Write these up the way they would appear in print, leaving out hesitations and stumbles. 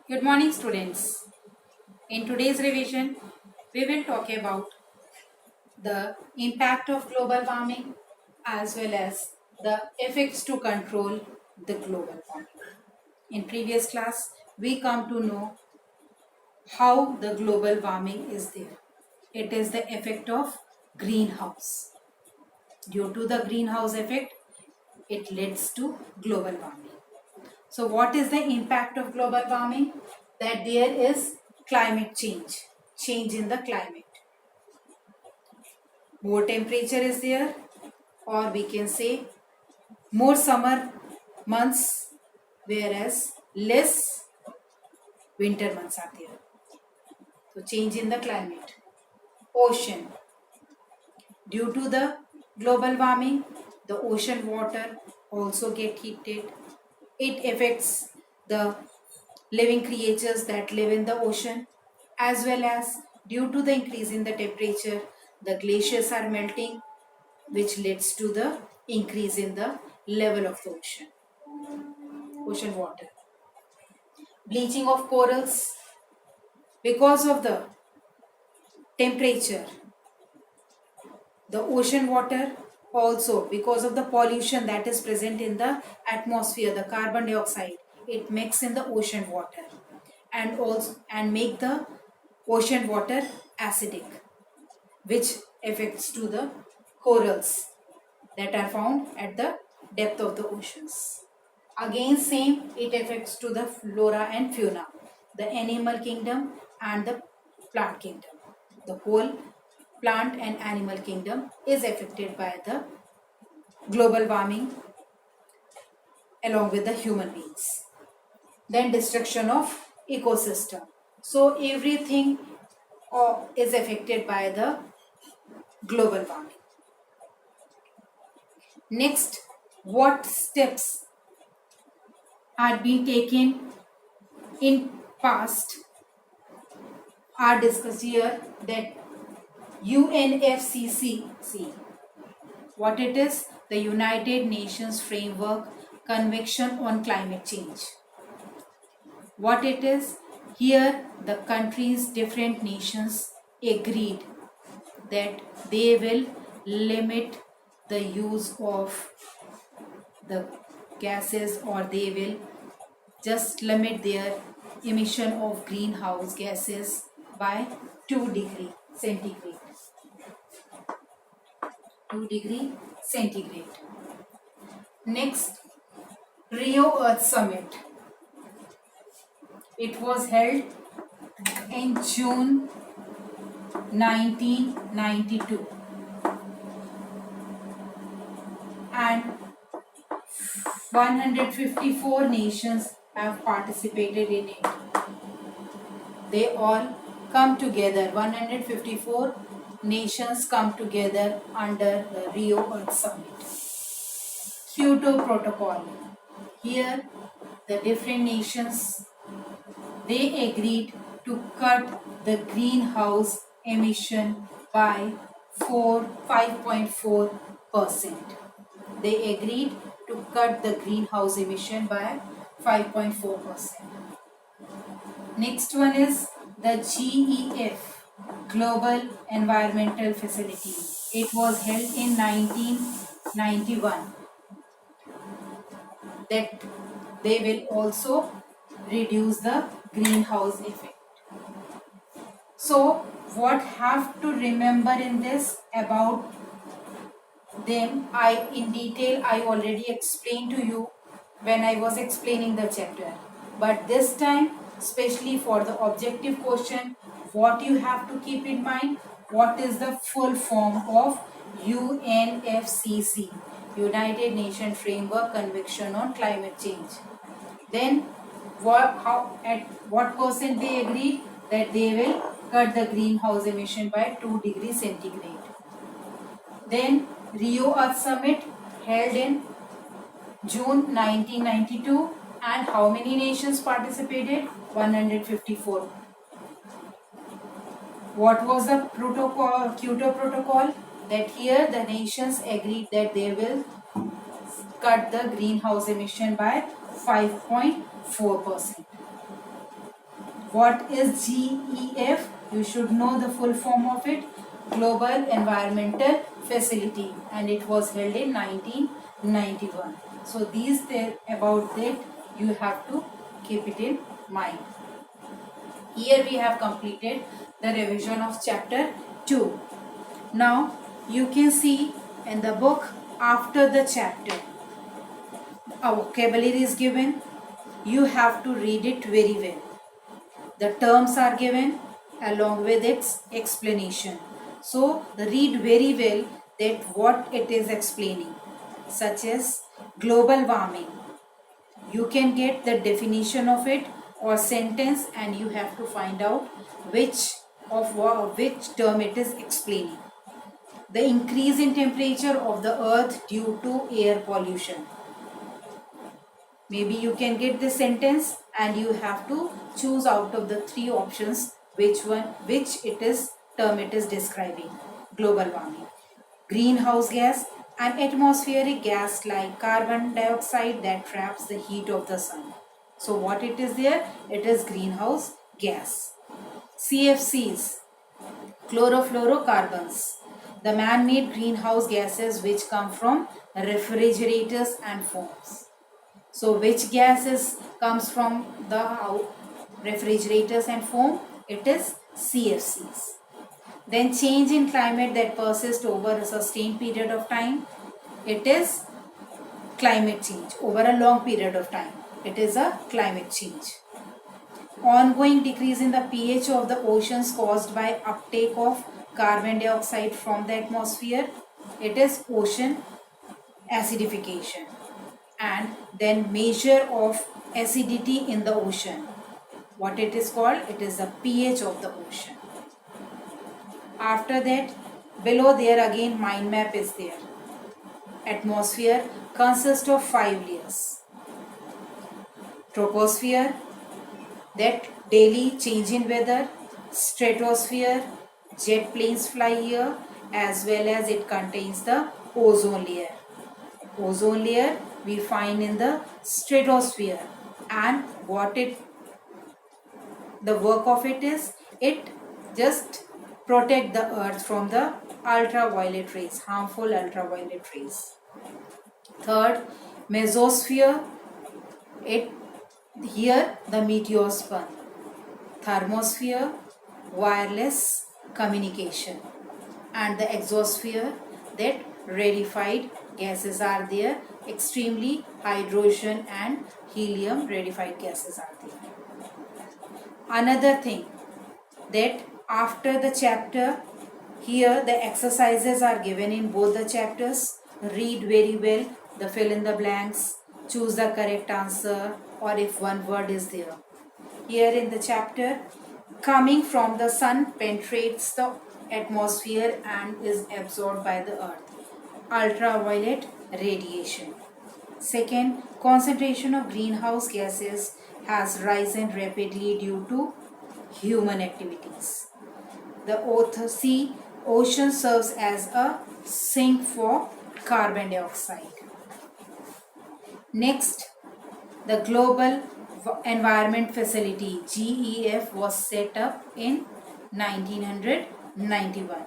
Good morning, students. In today's revision, we will talk about the impact of global warming as well as the effects to control the global warming. In previous class, we come to know how the global warming is there. It is the effect of greenhouse. Due to the greenhouse effect, it leads to global warming. So what is the impact of global warming? That there is climate change in the climate. More temperature is there, or we can say more summer months, whereas less winter months are there. So change in the climate. Ocean. Due to the global warming, the ocean water also get heated. It affects the living creatures that live in the ocean, as well as due to the increase in the temperature, the glaciers are melting, which leads to the increase in the level of the ocean water. Bleaching of corals because of the temperature, the ocean water also because of the pollution that is present in the atmosphere, the carbon dioxide, it mixes in the ocean water and make the ocean water acidic, which affects to the corals that are found at the depth of the oceans. Again same, it affects to the flora and fauna, the animal kingdom and the plant kingdom. The whole plant and animal kingdom is affected by the global warming along with the human beings. Then destruction of ecosystem. So everything is affected by the global warming. Next, what steps are being taken in past are discussed here, that UNFCCC, what it is, the United Nations Framework Convention on Climate Change. What it is, here the countries, different nations agreed that they will limit the use of the gases, or they will just limit their emission of greenhouse gases by 2 degree centigrade. 2 degree centigrade. Next, Rio Earth Summit. It was held in June 1992 and 154 nations have participated in it. They all come together, 154 nations come together under the Rio Earth Summit. Kyoto Protocol. Here the different nations, they agreed to cut the greenhouse emission by 5.4%. They agreed to cut the greenhouse emission by 5.4%. Next one is the GEF, Global Environmental Facility. It was held in 1991. That they will also reduce the greenhouse effect. So what have to remember in this about them, in detail I already explained to you when I was explaining the chapter, but this time especially for the objective question, what you have to keep in mind, what is the full form of UNFCCC, United Nations Framework Convention on Climate Change. Then at what percent they agreed that they will cut the greenhouse emission by 2 degrees centigrade. Then Rio Earth Summit held in June 1992, and how many nations participated? 154. What was the protocol, Kyoto Protocol? That here the nations agreed that they will cut the greenhouse emission by 5.4%. What is GEF? You should know the full form of it. Global Environmental Facility, and it was held in 1991. So these about that you have to keep it in mind. Here we have completed the revision of chapter 2. Now you can see in the book after the chapter a vocabulary is given. You have to read it very well. The terms are given along with its explanation. So read very well that what it is explaining, such as global warming. You can get the definition of it or sentence, and you have to find out which term it is explaining. The increase in temperature of the earth due to air pollution. Maybe you can get this sentence and you have to choose out of the three options which term it is describing. Global warming. Greenhouse gas, an atmospheric gas like carbon dioxide that traps the heat of the sun. So what it is there? It is greenhouse gas. CFCs, chlorofluorocarbons, the man-made greenhouse gases which come from refrigerators and foams. So which gases comes from the refrigerators and foam? It is CFCs. Then change in climate that persists over a sustained period of time. It is climate change over a long period of time. It is a climate change. Ongoing decrease in the pH of the oceans caused by uptake of carbon dioxide from the atmosphere. It is ocean acidification. And then measure of acidity in the ocean. What it is called? It is the pH of the ocean. After that, below there again mind map is there. Atmosphere consists of 5 layers. Troposphere, that daily change in weather. Stratosphere, jet planes fly here, as well as it contains the ozone layer. Ozone layer we find in the stratosphere, and the work of it is, it just protect the earth from the ultraviolet rays, harmful ultraviolet rays. Third, mesosphere, here the meteors burn. Thermosphere, wireless communication, and the exosphere, that rarefied gases are there, extremely hydrogen and helium rarefied gases are there. Another thing, that after the chapter, here the exercises are given in both the chapters. Read very well the fill in the blanks, choose the correct answer, or if one word is there. Here in the chapter, coming from the sun penetrates the atmosphere and is absorbed by the earth. Ultraviolet radiation. Second, concentration of greenhouse gases has risen rapidly due to human activities. The ocean serves as a sink for carbon dioxide. Next, the Global Environment Facility GEF was set up in 1991.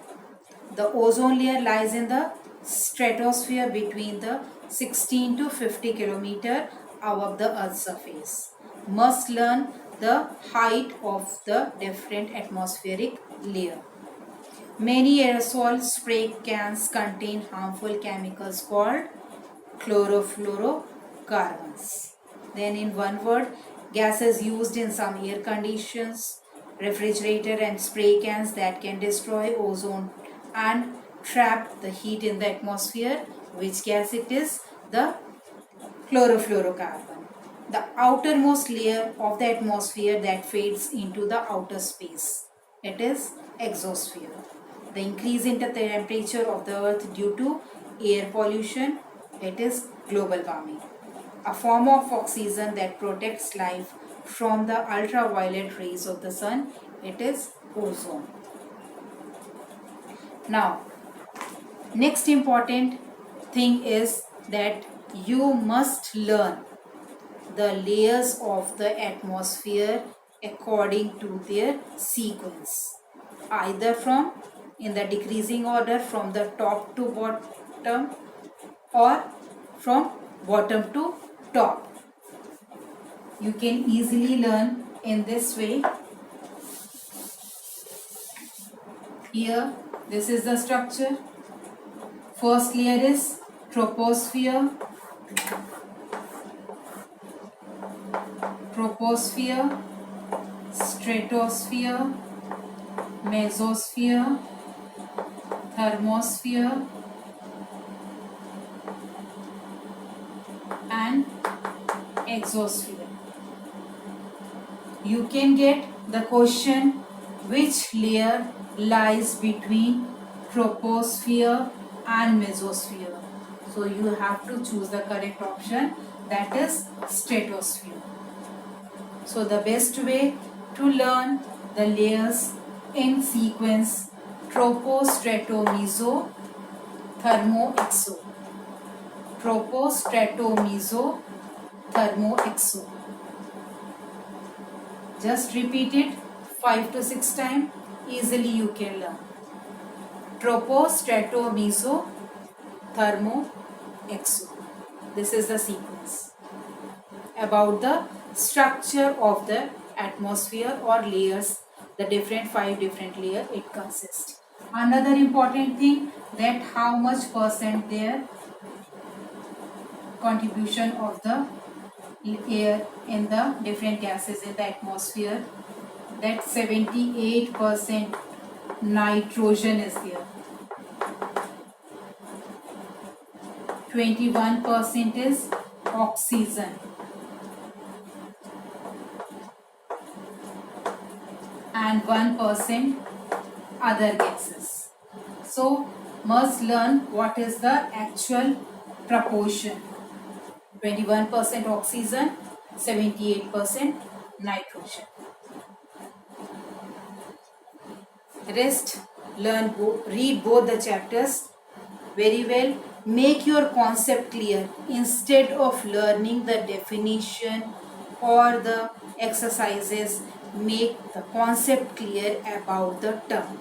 The ozone layer lies in the stratosphere between the 16 to 50 kilometer above the Earth's surface. Must learn the height of the different atmospheric layer. Many aerosol spray cans contain harmful chemicals called chlorofluorocarbons. Then in one word, gases used in some air conditions, refrigerator and spray cans that can destroy ozone and trap the heat in the atmosphere. Which gas it is? The chlorofluorocarbon. The outermost layer of the atmosphere that fades into the outer space. It is exosphere. The increase in the temperature of the earth due to air pollution. It is global warming. A form of oxygen that protects life from the ultraviolet rays of the sun. It is ozone. Now, next important thing is that you must learn the layers of the atmosphere according to their sequence, either from in the decreasing order from the top to bottom or from bottom to top. You can easily learn in this way. Here, this is the structure. First layer is troposphere, stratosphere, mesosphere, thermosphere, and exosphere. You can get the question which layer lies between troposphere and mesosphere. So you have to choose the correct option, that is stratosphere. So the best way to learn the layers in sequence: tropo, strato, meso, thermo, exo. Tropo, strato, meso, thermo, exo. Just repeat it 5 to 6 times. Easily you can learn. Tropo, strato, meso, thermo, exo. This is the sequence. About the structure of the atmosphere or layers, the different 5 different layers it consists. Another important thing, that how much percent their contribution of the air in the different gases in the atmosphere, that 78% nitrogen is there, 21% is oxygen, and 1% other gases. So must learn what is the actual proportion: 21% oxygen, 78% nitrogen. Rest, learn, read both the chapters very well. Make your concept clear. Instead of learning the definition or the exercises, make the concept clear about the term.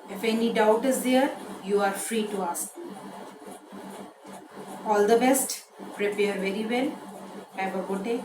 If any doubt is there, you are free to ask me. All the best. Prepare very well. Have a good day.